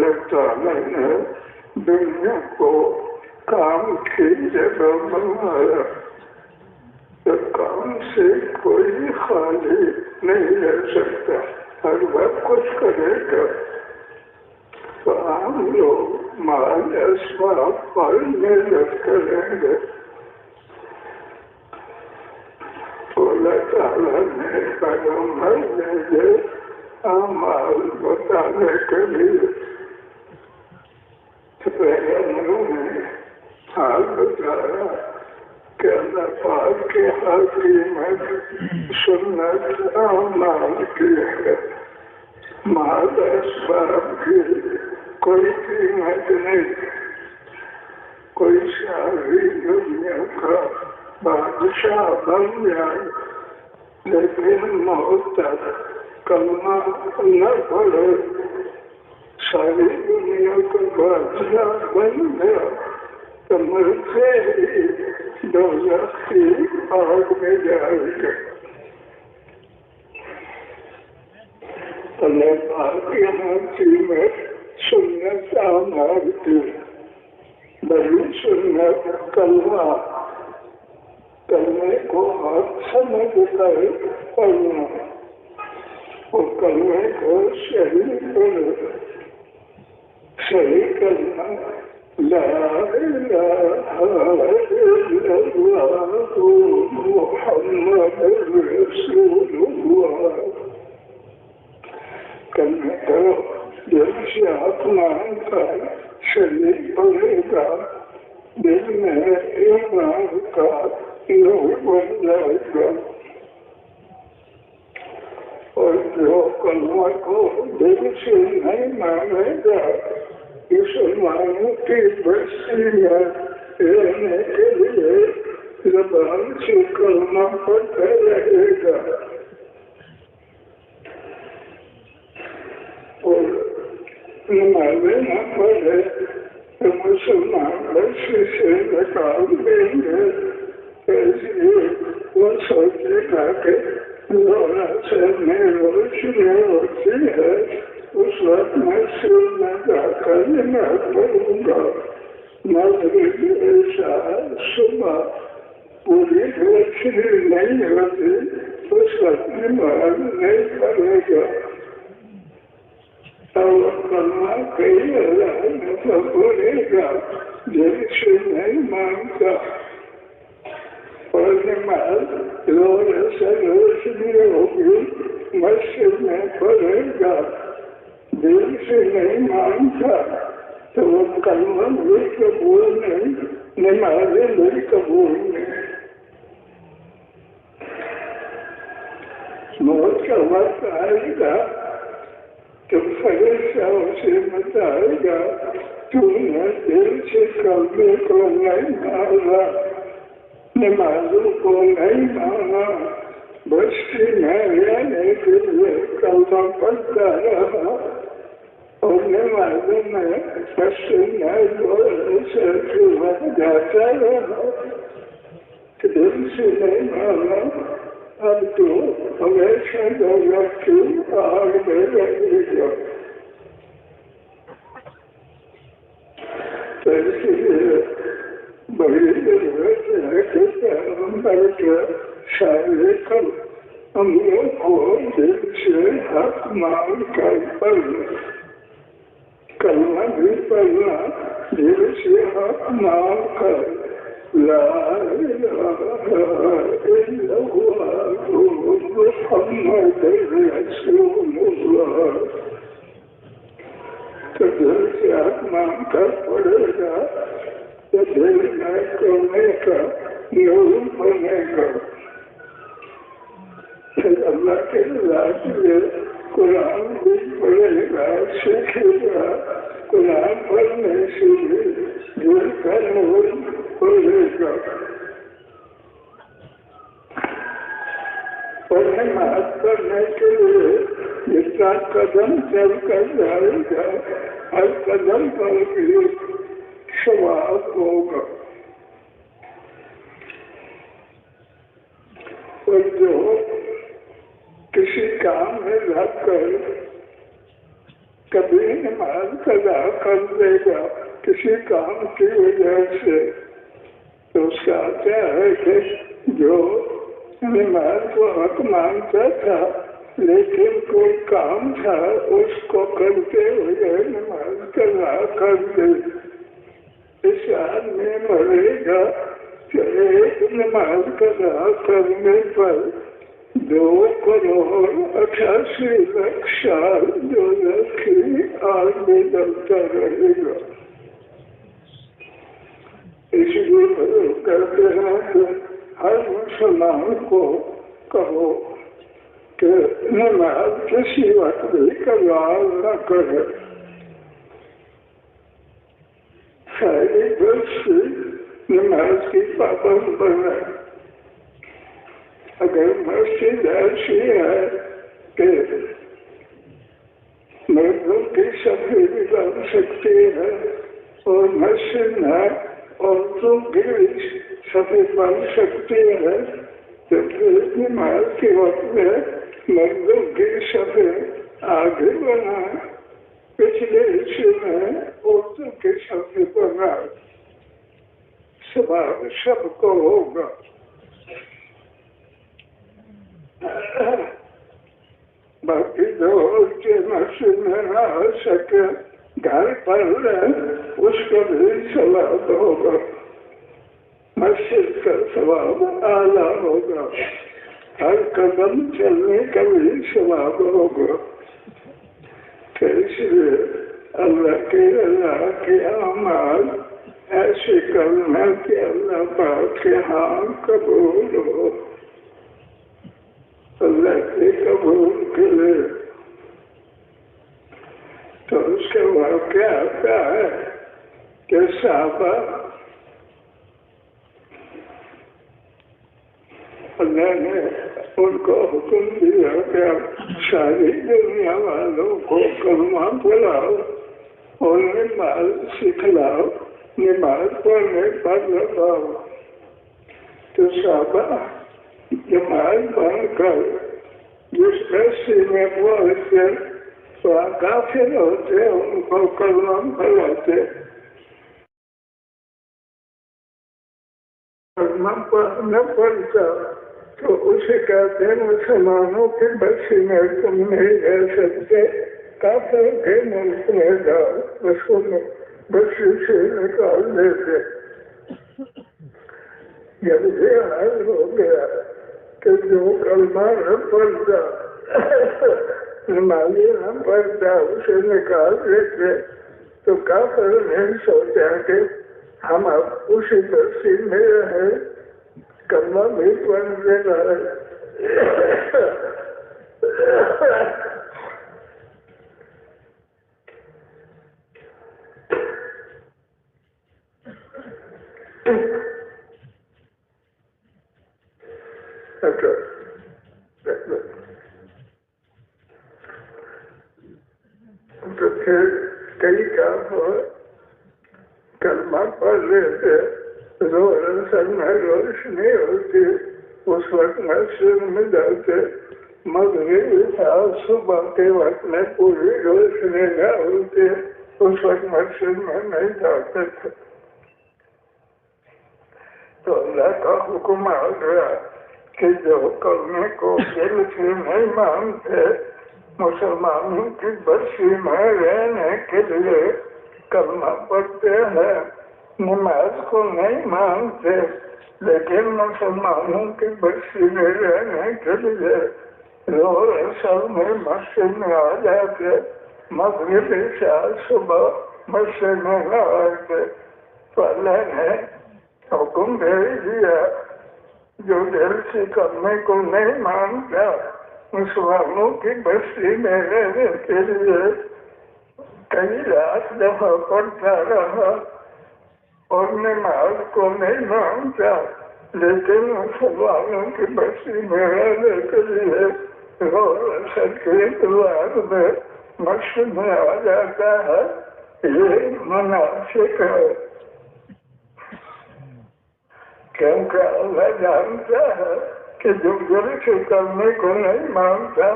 اللہ تعالیٰ نے دنیا کو کام کی جگہ بنایا، تو کام سے کوئی خالی نہیں رہ سکتا، ہر وقت کچھ کرے گا۔ تو ہم لوگ مال اسباب پر محنت کریں گے تو اللہ تعالیٰ نے پیغمبر بھیجے اعمال بتانے کے لیے۔ پیغمبروں نے حال بتایا کہ اللہ پاک کی حکیمت سنت اعمال کی ہے، مال اسباب کی کوئی قیمت نہیں۔ کوئی ساری دنیا کا بادشاہ بن جائے لیکن موت تک کلمہ نہ پڑے، ساری دنیا کا بادشاہ بن گیا تو مرتے ہی دوزخ کی آگ میں جائے گا۔ اللہ پاک یہاں میں سنت اعمال کی بڑی سنت کلمہ، کلمے کو آپ سمجھ کر پڑھنا اور کلمے کو صحیح پڑھنا، صحیح کرنا، لا الہ الا اللہ محمد رسول اللہ۔ کلمے کو دل سے اپمان کر صحیح پڑھے گا، دل میں ایمان کا نور بن جائے گا، اور جو کلمہ کو دل سے نہیں مانے گا مسلمانوں کی بستی میں رہنے کے لیے زبان سے کلمہ پڑھتا رہے گا اور نمازیں نہ پڑھے تو مسلمان بستی سے نکال دیں گے۔ اس لیے وہ سوچے گا کہ لولا سے میں روشنی ہوتی ہے، اس وقت میں سر میں جا کر نماز پڑھوں گا۔ مغرب عشاء صبح پوری روشنی نہیں ہوتی، اس وقت نماز نہیں پڑھے گا۔ کلمہ کئی اللہ نے بولے گا، دل سے نہیں مانگتا، اور نماز سے روشنی ہوگی، مسجد میں پڑھے گا، دل سے نہیں مانگتا تو وہ کلمہ بھی قبول نہیں، نمازیں بھی قبول نہیں۔ موت کا وقت آئے گا تو فرشتہ اسے بتائے گا، تو نے دل سے کلمے کو نہیں مانا، نمازوں کو نہیں مانا، بستی میں رہنے کے لیے کلمہ پڑھتا رہا اور نمازوں میں جاتا رہا، دل سے نہیں مانا، اب تو ہمیشہ دوزخ کی آگ میں رہے گا۔ تو اس لیے بڑی ضرورت ہے کہ پیغمبر کے سارے ہم لوگ کو دل سے حق مان کر پڑھنا، کلمہ بھی پڑھنا، دل سے حق مان کر لا الہ الا اللہ محمد رسول اللہ، تو دل سے حق مان کر پڑھے گا تو دل میں کرنے کا نور بنے گا۔ پھر اللہ کے ذریعے قرآن بھی پڑھے گا، سیکھے گا، قرآن پڑھنے سے دل کا نور بڑھے گا، اور نماز پڑھنے کے لیے جتنا قدم چل کر جائے گا، ہر قدم پر بھی ثواب ہوگا۔ اور جو کسی کام میں لگ کر کبھی نماز قضا کر دے گا کسی کام کی وجہ سے، تو اس کا کیا ہے کہ جو نماز کو حق مانتا تھا لیکن کوئی کام تھا اس کو کرتے ہوئے نماز قضا کر دے، اس آدمی مرے گا کہ ایک نماز قضا کرنے پر 2,88,00,000 سال جو رکھی آگ میں جلتا رہے گا۔ اس لیے کہتے ہیں کہ ہر مسلمان کو کہو کہ نماز کسی وقت بھی قضا نہ کرے، ساری بستی نماز کی پابند بنے۔ اگر مسجد ایسی ہے کہ مردوں کی صفائی بھی بن سکتی ہے اور مسجد میں عورتوں کی بھی صفائی بن سکتی ہے، تو پھر نماز کے وقت میں مردوں کی صفائی آگے بنائیں، پچھلے حصے میں عورتوں کی صفائی بنائیں، ثواب سب کو ہوگا۔ باقی جو مسجد میں نہ آ سکے گھر پر رہے اس کو بھی ثواب ہوگا، مسجد کا ثواب اعلیٰ ہوگا، ہر قدم چلنے کا بھی ثواب ہوگا۔ اس لیے اللہ کے اعمال ایسے کرنا کہ اللہ پاک کے ہاں قبول ہو، اللہ کے قبول کے لیے۔ تو اس کے واقعہ آتا ہے کہ صحابہ اللہ نے ان کو حکم دیا کہ ساری دنیا والوں کو کلمہ پڑھاؤ اور نماز سکھلاؤ، نماز پڑھنے پر لگاؤ۔ تو صحابہ نماز پڑھ کر جس بستی میں پہنچتے وہاں کافر ہوتے ان کو کلمہ پڑھاتے، کلمہ پڑھنا پڑتا تو اسے کہتے ہیں مسلمانوں کی بستی میں تم نہیں رہ سکتے، کافر کے ملک میں جاؤ، اس کو بستی سے نکال دیتے۔ جب یہ حال ہو گیا کہ جو کلمہ نہ پڑھتا نمازی نہ پڑھتا اسے نکال دیتے، تو کافر نے سوچا کہ ہم اب اسی بستی میں رہے، کلمہ بھی پڑھنے لگے۔ تو پھر کئی کام ہو کلمہ پڑھ لیتے، روشن میں روشنی ہوتی، اس وقت مسجد میں جاتے، مغرب تھا صبح کے وقت میں پوری روشنی نہ ہوتی، اس وقت مسجد میں نہیں جاتے تھے۔ تو اللہ کا حکم آ گیا کہ جو کلمے کو دل سے نہیں مانتے، مسلمانوں کی بستی میں رہنے کے لیے کلمہ پڑھتے ہیں، نماز کو نہیں مانتے، لیکن مسلمانوں کی بستی میں رہنے کے لیے روز اصل میں مسجد میں آ جاتے، مغرب عشاء صبح مسجد میں نہ آتے، تو اللہ نے حکم بھیج دیا جو دل سے کلمے کو نہیں مانتا مسلمانوں کی بستی میں رہنے کے لیے کئی لاکھ دفعہ پڑھتا رہا اور نماز کو نہیں مانتا، لیکن مسلمانوں کی بستی میں رہنے کے لیے روز اثر کے اتوار میں مسجد میں آ جاتا ہے، یہ مناسب ہے، کیونکہ اللہ جانتا ہے کہ جو دل سے کرنے کو نہیں مانتا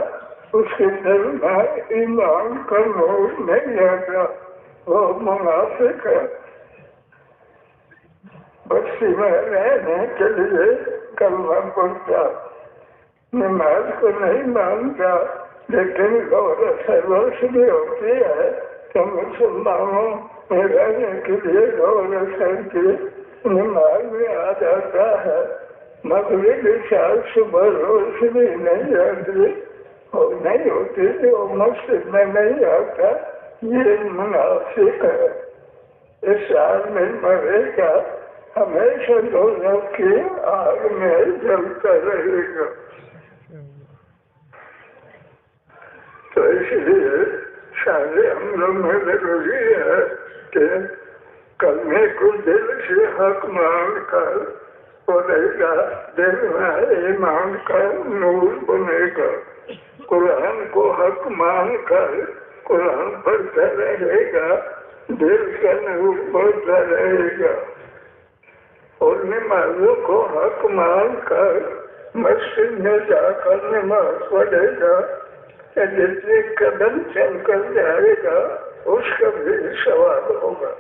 اس کے دل میں ایمان کا نور نہیں آتا، وہ منافق ہے۔ بستی میں رہنے کے لیے کلمہ پڑھتا، نماز کو نہیں مانتا، لیکن غور سے روشنی ہوتی ہے کہ مسلمانوں میں رہنے کے لیے غور سے کی نماز میں آ جاتا ہے۔ مغرب عشاء صبح روشنی نہیں آتی، اور نہیں ہوتی وہ مسجد میں نہیں آتا، یہ منافق ہے۔ اس حال میں مرے گا، ہمیشہ لوگوں کی آگ میں جلتا رہے گا۔ تو اس لیے سارے عملوں میں ضروری ہے کہ کلمے کو دل سے حق مان کر پڑھے گا، دل میں ایمان کا نور بنے گا۔ قرآن کو حق مان کر قرآن پڑھتا رہے گا، دل کا نور بڑھتا رہے گا۔ اور نمازوں کو حق مان کر مسجد میں جا کر نماز پڑھے گا، جتنے قدم چل کر جائے گا اس کا بھی ثواب ہوگا۔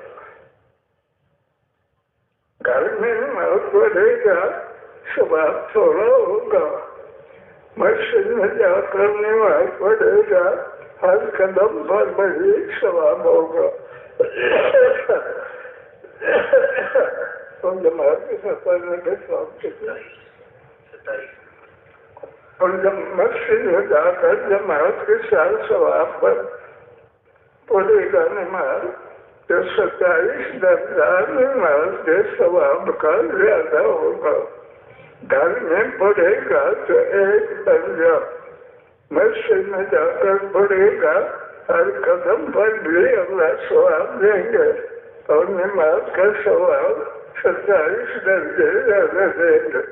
گھر میں نماز پڑھے گا، ثواب تھوڑا ہوگا، مسجد میں جا کر نماز پڑھے گا، ہر قدم پر بڑی ثواب ہوگا۔ اور جماعت کے ساتھ پڑھنے کے ثواب کتنا، اور جب مسجد میں جا کر جماعت کے ساتھ ثواب پر پڑھے گا نماز، تو 27 درجہ نماز کے ثواب کا زیادہ ہوگا۔ گھر میں پڑھے گا تو 1 درجہ، مسجد میں جا کر پڑھے گا، ہر قدم پر بھی اللہ ثواب دیں گے، اور نماز کا ثواب 27 درجے زیادہ دیں گے۔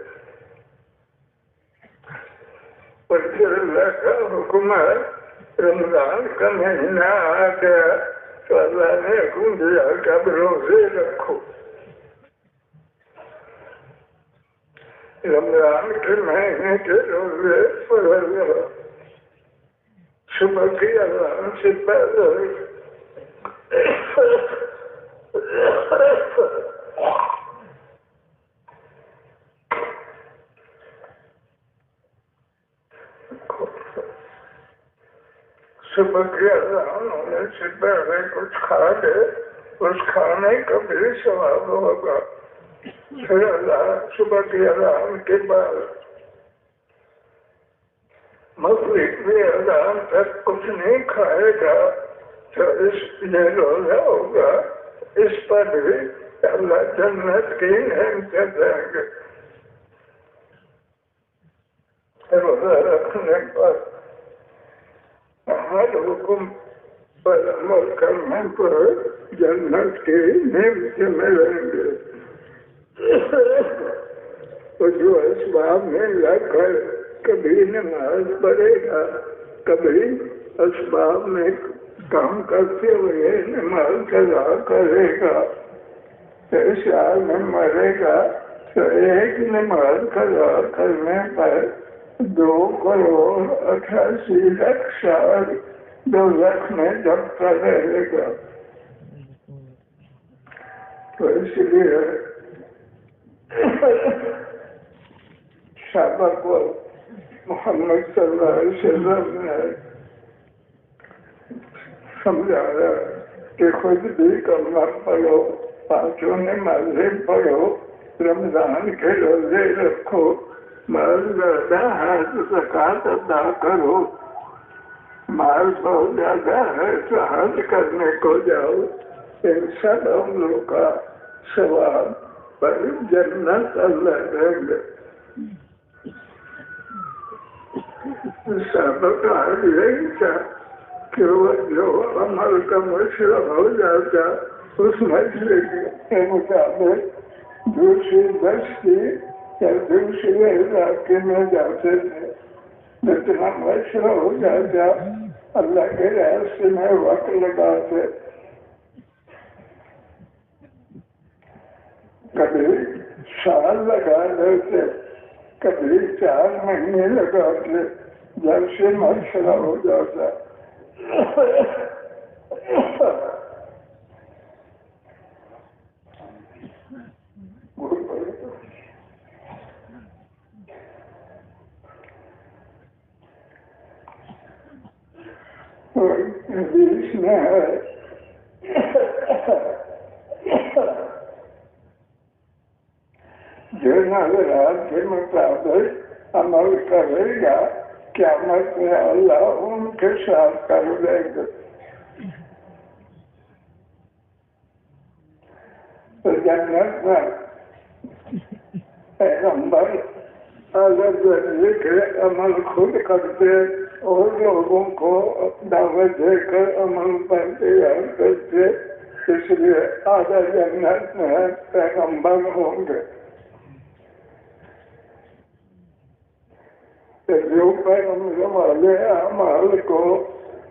اور پھر اللہ کا حکم ہے، رمضان کا مہینہ آ گیا تو اللہ نے حکم دیا کہ اب روزے رکھو۔ رمضان کے مہینے کے روزے فرض ہے، صبح کی اذان سے پہلے صبح کی اذان ہونے سے پہلے کچھ کھا لے، اس کھانے کا بھی ثواب ہوگا۔ پھر صبح کی اذان کے بعد مغرب کی اذان تک کچھ نہیں کھائے گا تو اس یہ روزہ ہوگا، اس پر بھی اللہ جنت کی نعمتیں دیں گے۔ روزہ رکھنے پر ہر حکم پر عمل کرنے پر جنت کی نعمتیں ملیں گے۔ اور جو اسباب میں لگ کر کبھی نماز پڑھے گا، کبھی اسباب میں کام کرتے ہوئے نماز قضا کرے گا، تو اس حال میں مرے گا تو ایک نماز قضا کرنے پر 2,88,00,000 سال دوزخ میں دبتا رہے گا۔ تو اس لیے صحابہ کو محمد صلی اللہ علیہ وسلم نے سمجھایا کہ خود بھی کلمہ پڑھو، پانچوں نمازیں پڑھو، رمضان کے روزے رکھو، مال زیادہ ہے تو زکوٰۃ ادا کرو، مال بہت زیادہ ہے تو حج کرنے کو جاؤ، ان سب عملوں کا ثواب پر جنت اللہ دیں گے۔ صحابہ کا حال یہی تھا کہ وہ جو عمل کا مشرف ہو جاتا، اس مشرے کے مطابق دوسری بستی یا دوسرے علاقے میں جاتے تھے، جتنا مشورہ ہو جاتا اللہ کے راستے میں وقت لگاتے، کبھی سال لگا لیتے، کبھی 4 مہینے لگاتے، جیسے مسئلہ ہو جاتا حدیث میں ہے جو نظرات کے مطابق عمل کرے گا قیامت میں اللہ ان کے ساتھ کر دے گا. تو جنت میں پیغمبر اعلیٰ درجے کے عمل خود کرتے اور لوگوں کو دعوت دے کر عمل پر تیار کرتے، اس لیے اعلیٰ جنت میں پیغمبر ہوں گے. جو پیغمبر والے اعمال کو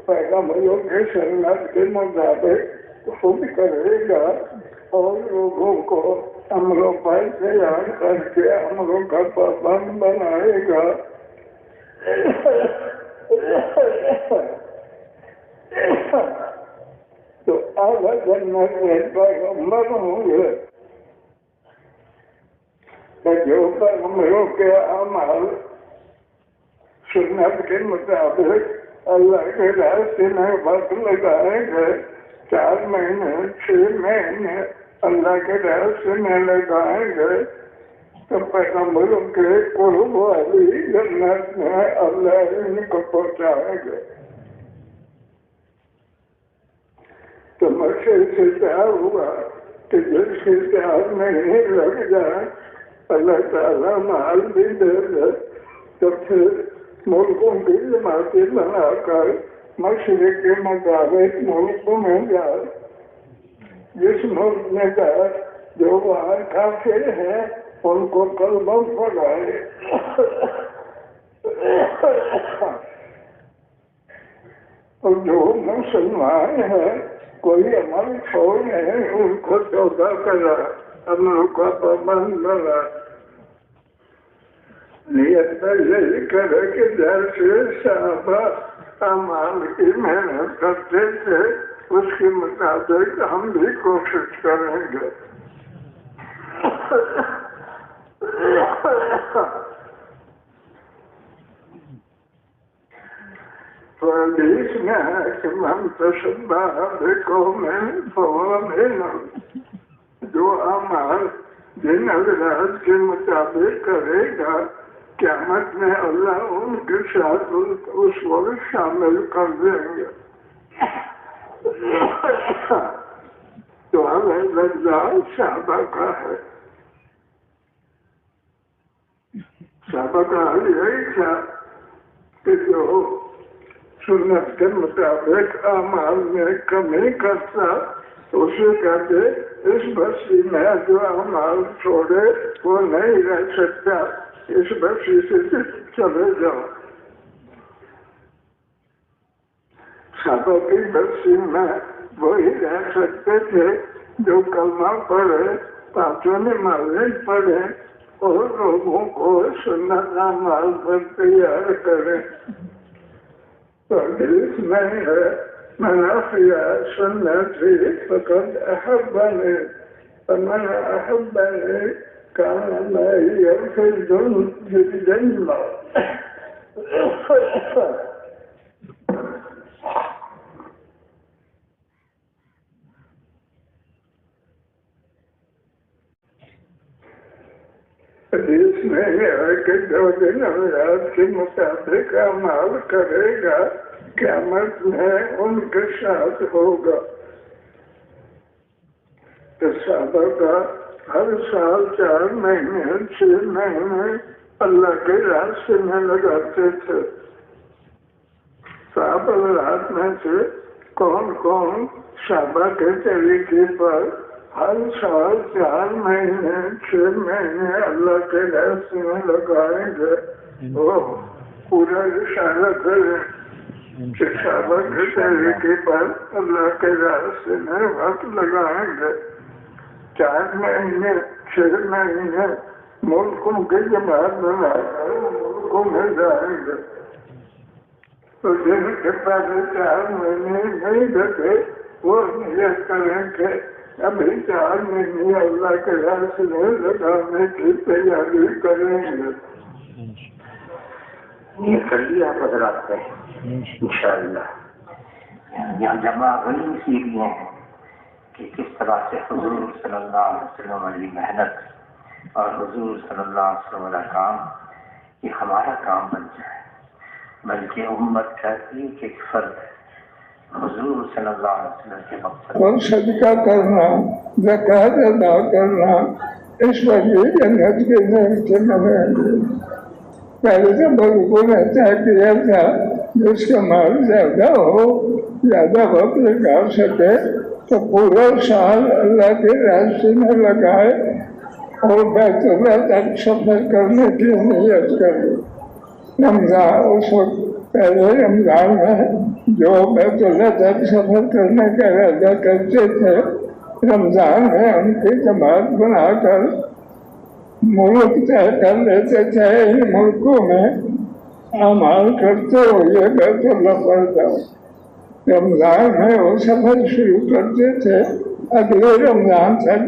پیغمبروں کے سنت کے مطابق خود کرے گا اور لوگوں کو عملوں پر تیار کر کے عملوں کا پابند بنائے گا. تو اعلیٰ جنت میں پیغمبر ہوں گے. جو پیغمبروں کے اعمال سنت کے مطابق اللہ کے راستے میں وقت لگائیں گے، 4 مہینے 6 مہینے اللہ کے راستے میں لگائیں گے، تو پیغمبروں کے قرب والی جنت میں اللہ ان کو پہنچائیں گے. تو مقصد سے کیا ہوا کہ جس کے 4 مہینے لگ جائیں اللہ تعالیٰ مال بھی دے دے، تو پھر ملکوں کی جماعتیں بنا کر مشرق کے مطابق ملکوں میں جائے. جس ملک میں جائے جو وہاں کافر ہیں ان کو کلمہ پڑھائے، اور جو مسلمان ہیں کوئی عمل چھوڑے ان کو توبہ کرا، عمل کا پابند بنا. نیت پر یہی کرے کہ جیسے صحابہ اعمال کی محنت کرتے تھے اس کے مطابق ہم بھی کوشش کریں گے. تو حدیث میں ہے کہ من تشبہ بقوم فہو منہم، جو اعمال جن حضرات کے مطابق کرے گا قیامت میں اللہ ان کے ساتھ اس وقت شامل کر دیں گے. تو اللہ صحابہ کا ہے، صحابہ کا حال یہی تھا کہ جو سنت کے مطابق اعمال میں کمی کرتا اسے کہتے اس بستی میں جو اعمال چھوڑے وہ نہیں رہ سکتا، اس بستی سے چلے جاؤ. صحابہ کی بستی میں وہی رہ سکتے تھے جو کلمہ پڑھے، 5 نمازیں پڑھے اور لوگوں کو سنت اعمال پر تیار کریں. تو حدیث میں ہے من احیا سنتی فقد احبنی فمن احبنی كان معي في الجنة. حدیث میں ہے کہ جو دن حضرات کے مطابق اعمال کرے گا قیامت میں ان کے ساتھ ہوگا. تو صحابہ کا ہر سال 4 مہینے 6 مہینے اللہ کے راستے میں لگاتے تھے. صحابہ حضرات میں سے کون کون صحابہ کے طریقے پر ہر سال 4 مہینے 6 مہینے اللہ کے راستے میں لگائیں گے وہ پورا اشارہ کریں کہ صحابہ کے طریقے پر اللہ کے راستے میں وقت لگائیں گے. 4 مہینے 6 مہینے ملکوں کی جماعت بنا کر ملکوں میں جائیں گے. تو جن کے پہلے 4 مہینے نہیں دیتے وہ نیت کریں کہ ابھی 4 مہینے اللہ کے راستے لگانے کی تیاری کریں گے. نیت کر لیا آپ حضرات نے انشاءاللہ. یہاں جمع غنی سیکھنے ہیں کہ کس طرح سے حضور صلی اللہ علیہ وسلم والی محنت اور حضور صلی اللہ علیہ وسلم والا کام یہ ہمارا کام بن جائے، بلکہ امت کا ایک فرد حضور صلی اللہ علیہ وسلم کے مقصد اور صدقہ کرنا، زکوٰۃ ادا کرنا، اس وجہ جنت کے نعمتیں ملیں گے. پہلے تو بزرگوں نے طے کیا تھا جس کا مال زیادہ ہو، زیادہ وقت لگا سکے تو پورا سال اللہ کے راستے میں لگائے اور بیت اللہ تک سفر کرنے کی نیت کرے. رمضان اس وقت پہلے رمضان میں جو بیت اللہ تک سفر کرنے کا ارادہ کرتے تھے، رمضان میں ان کی جماعت بنا کر ملک طے کر لیتے تھے. ان ملکوں میں اعمال کرتے ہوئے بیت اللہ پر جاؤ. رمضان میں وہ سفر شروع کرتے تھے، اگلے رمضان تک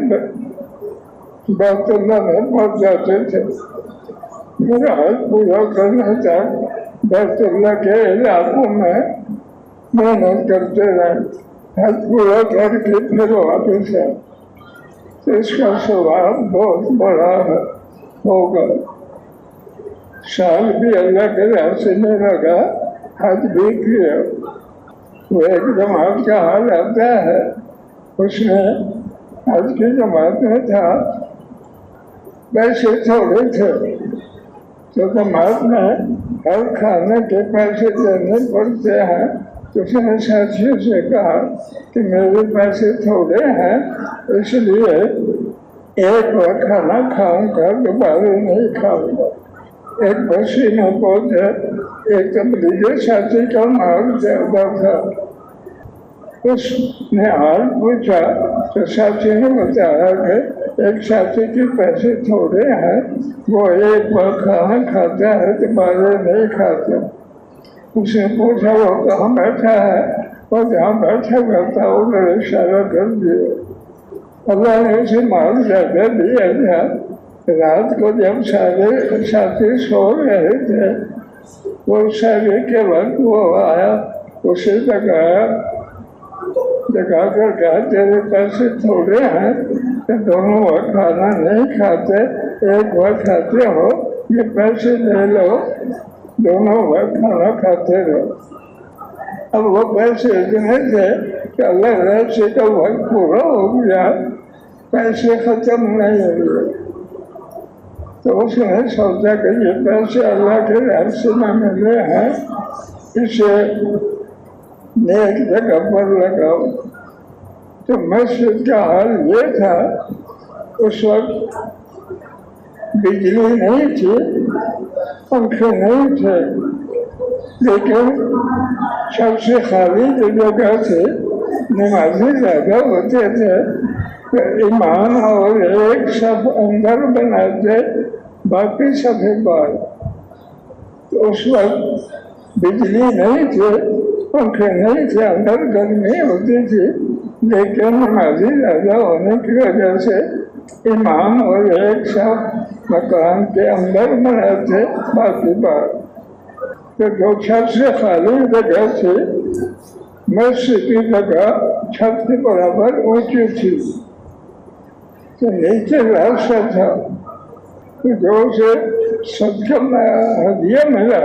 بیت اللہ میں پہنچ جاتے تھے. حج پورا کرنے تک بیت اللہ کے علاقوں میں محنت کرتے رہے. حج پورا کر کے پھر واپس آئے تو اس کا ثواب بہت بڑا ہوگا. سال بھی اللہ کے راستے میں لگا، حج بھی کیا. وہ ایک جماعت کا حال آتا ہے، اس میں حج کی جماعت میں تھا، پیسے تھوڑے تھے تو جماعت میں ہر کھانے کے پیسے دینے پڑتے ہیں. تو اس نے ساتھیوں سے کہا کہ میرے پیسے تھوڑے ہیں، اس لیے ایک بار کھانا کھاؤں گا، دوبارہ نہیں کھاؤں گا. ایک بسی میں پہنچے، ایک تبلیغی ساتھی کا مال زیادہ تھا. اس نے حال پوچھا تو ساتھی نے بتایا کہ ایک ساتھی کے پیسے تھوڑے ہیں، وہ ایک بار کھانا کھاتا ہے دوبارہ نہیں کھاتا. اس نے پوچھا وہ کہاں بیٹھا ہے، اور جہاں بیٹھا ہوا تھا ادھر اشارہ کر دیا. اللہ نے اسے مال زیادہ دیا تھا. رات کو جب سارے ساتھی سو رہے تھے، وہ سارے کے وقت وہ آیا، اسے جگا کر کہا تیرے پیسے تھوڑے ہیں کہ دونوں وقت کھانا نہیں کھاتے، ایک وقت کھاتے ہو، یہ پیسے لے لو، دونوں وقت کھانا کھاتے رہو. اب وہ پیسے اتنے تھے کہ اللہ راستے کا وقت پورا ہو گیا، پیسے ختم نہیں ہوئے. تو اس نے سوچا کہ یہ پیسے اللہ کے راستے میں ملے ہیں، اسے نیک جگہ پر لگاؤ. تو مسجد کا حال یہ تھا، اس وقت بجلی نہیں تھی، پنکھے نہیں تھے، لیکن سب سے خالی جو جگہ تھے نمازی زیادہ ہوتے تھے. امام اور ایک صف اندر بناتے، باقی صفیں باہر. تو اس وقت بجلی نہیں تھی، پنکھے نہیں تھے، اندر گرمی ہوتی تھی، لیکن نمازی زیادہ ہونے کی وجہ سے امام اور ایک صف مکان کے اندر بناتے، باقی باہر. تو جو سب سے خالی جگہ تھی، مسجد کی جگہ چھت کے برابر اونچی تھی، تو نیچے راستہ تھا. جو اسے صدقہ ہدیہ ملا،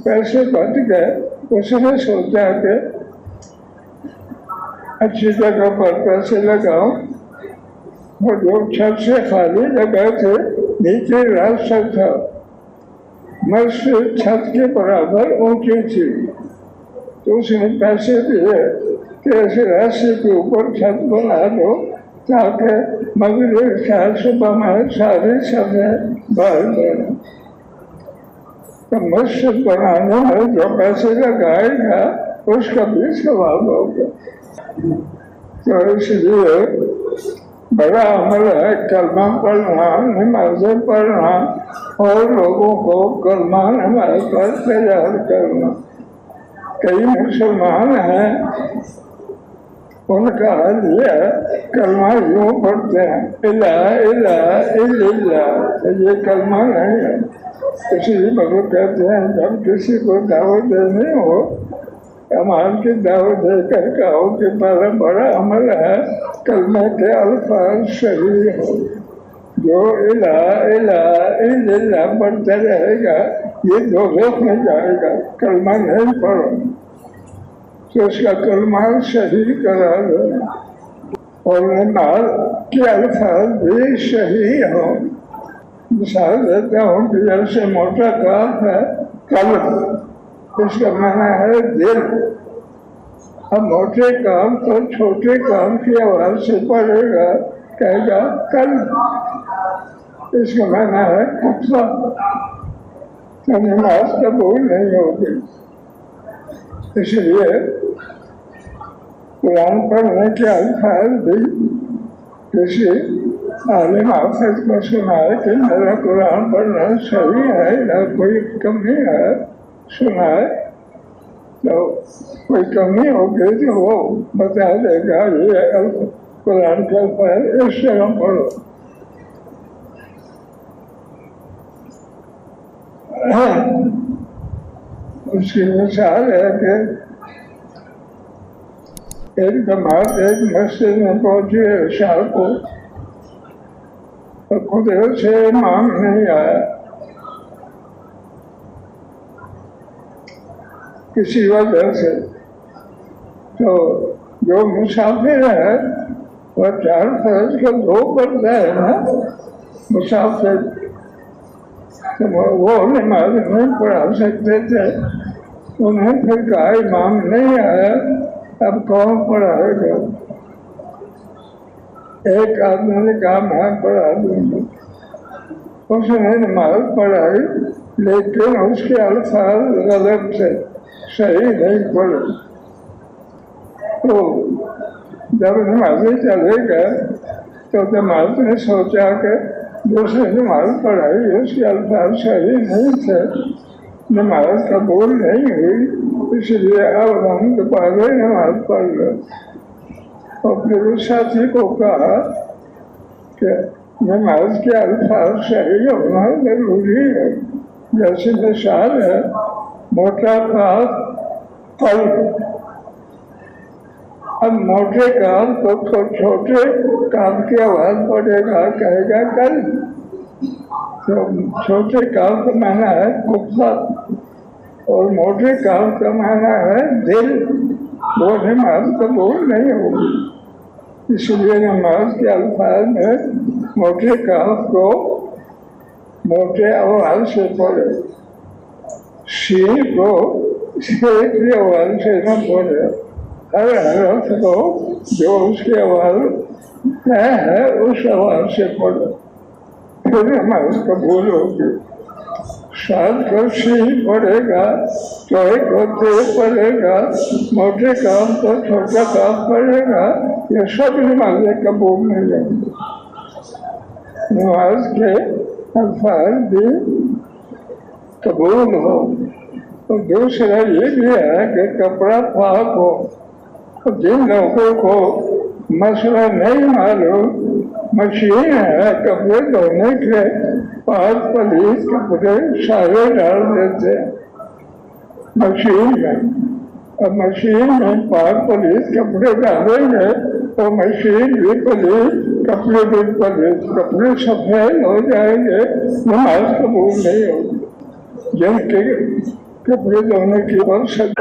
پیسے بچ گئے. اس نے سوچا کہ اچھی جگہ پر پیسے لگاؤں. اور جو چھت سے خالی جگہ تھے، نیچے راستہ تھا، مسجد چھت کے برابر اونچی تھی. تو اس نے پیسے دیے کہ اس راستے کے اوپر چھت بنا دو تاکہ مغرب سے صبح میں ساری صفیں باہر بڑھیں. تو مسجد بنانے میں جو پیسے لگائے گا اس کا بھی ثواب ہوگا. تو اس لیے بڑا عمل ہے کلمہ پڑھنا، نمازیں پڑھنا اور لوگوں کو کلمہ نماز پر تیار کرنا. کئی مسلمان ہیں ان کا حل یہ کلمہ یوں پڑھتے ہیں الہ الہ الا اللہ، یہ کلمہ نہیں ہے۔ اسی لیے کہتے ہیں جب کسی کو دعوت دینی ہو عمل کی دعوت دے کر کہو کہ بڑا بڑا عمل ہے کلمہ کے الفاظ صحیح ہو۔ جو الہ الہ الا اللہ پڑھتا رہے گا یہ دوزخ میں جائے گا، کلمہ نہیں پڑھو تو اس کا کلمہ صحیح کرا دو، اور نماز کے الفاظ بھی صحیح ہوں۔ مثال دیتا ہوں کہ جیسے موٹا کاف ہے قلب، اس کا معنی ہے دل۔ اب موٹے کام کو چھوٹے کام کی آواز سے پڑھے گا، کہے گا قلب، اس کا معنی ہے کفا، تو نماز قبول نہیں ہوگی۔ اس لیے قرآن پڑھنے کے الفاظ بھی کسی عالم حافظ کو سنائے کہ میرا قرآن پڑھنا صحیح ہے یا کوئی کمی ہے، سنائے تو کوئی کمی ہوگی تو وہ بتا دے گا یہ قرآن کے الفاظ اس طرح پڑھو۔ اس کی مثال ہے کہ ایک جماعت ایک مسجد میں پہنچی عشاء کو، تو خود سے امام نہیں آیا، کسی وجہ سے۔ تو جو مسافر ہے وہ 4 فرض کے 2 پڑھتا ہے نا مسافر، تو وہ نماز نہیں پڑھا سکتے تھے۔ انہیں پھر کہا امام نہیں آیا، اب کون پڑھائے گا؟ ایک آدمی نے کہا میں پڑھا دوں گا۔ اس نے نماز پڑھائی لیکن اس کے الفاظ غلط تھے، صحیح نہیں پڑھے۔ تو جب نمازی چلے گئے تو جماعت نے سوچا کہ دوسری نماز پڑھائی اس کے الفاظ صحیح نہیں تھے، نماز قبول نہیں ہوئی، اس لیے اب ہم دوبارہ نماز پڑھ لیں۔ اور پھر اس ساتھی کو کہا کہ نماز کے الفاظ صحیح ہونا ضروری ہے۔ جیسے مثال ہے موٹا کاف قلب، اب موٹے کام کو چھوٹے کام کی آواز پڑے گا، کہے گا قلب، تو چھوٹے کام کا معنی ہے کفا اور موٹے کام کا معنی ہے دل، وہ نماز قبول نہیں ہوگی۔ اس لیے نماز کے الفاظ میں موٹے کام کو موٹے آواز سے پڑھے، شین کو ایک ہی آواز سے نہ پڑھے، ہر حرف کو جو اس کی آواز ہے اس آواز سے پڑھے، پھر نماز قبول ہوگی۔ ساتھ کو شین پڑھے گا تو ایک کو تیز پڑھے گا، موٹے کام کو چھوٹا کام پڑھے گا، یہ سب نمازیں قبول نہیں ہوں گی۔ نماز کے الفاظ بھی قبول ہو۔ اور دوسرا یہ بھی ہے کہ کپڑا پاک ہو۔ جن لوگوں کو مسئلہ نہیں معلوم، مشین ہے کپڑے دھونے کے، پاک پلیت کپڑے سارے ڈال دیتے ہیں مشین میں، اب مشین میں پاک پلیت کپڑے ڈالیں گے تو مشین بھی پلیت، کپڑے بھی پلیت، کپڑے سفید ہو جائیں گے، نماز قبول نہیں ہوگی۔ جن کے کپڑے دھونے کی فرصت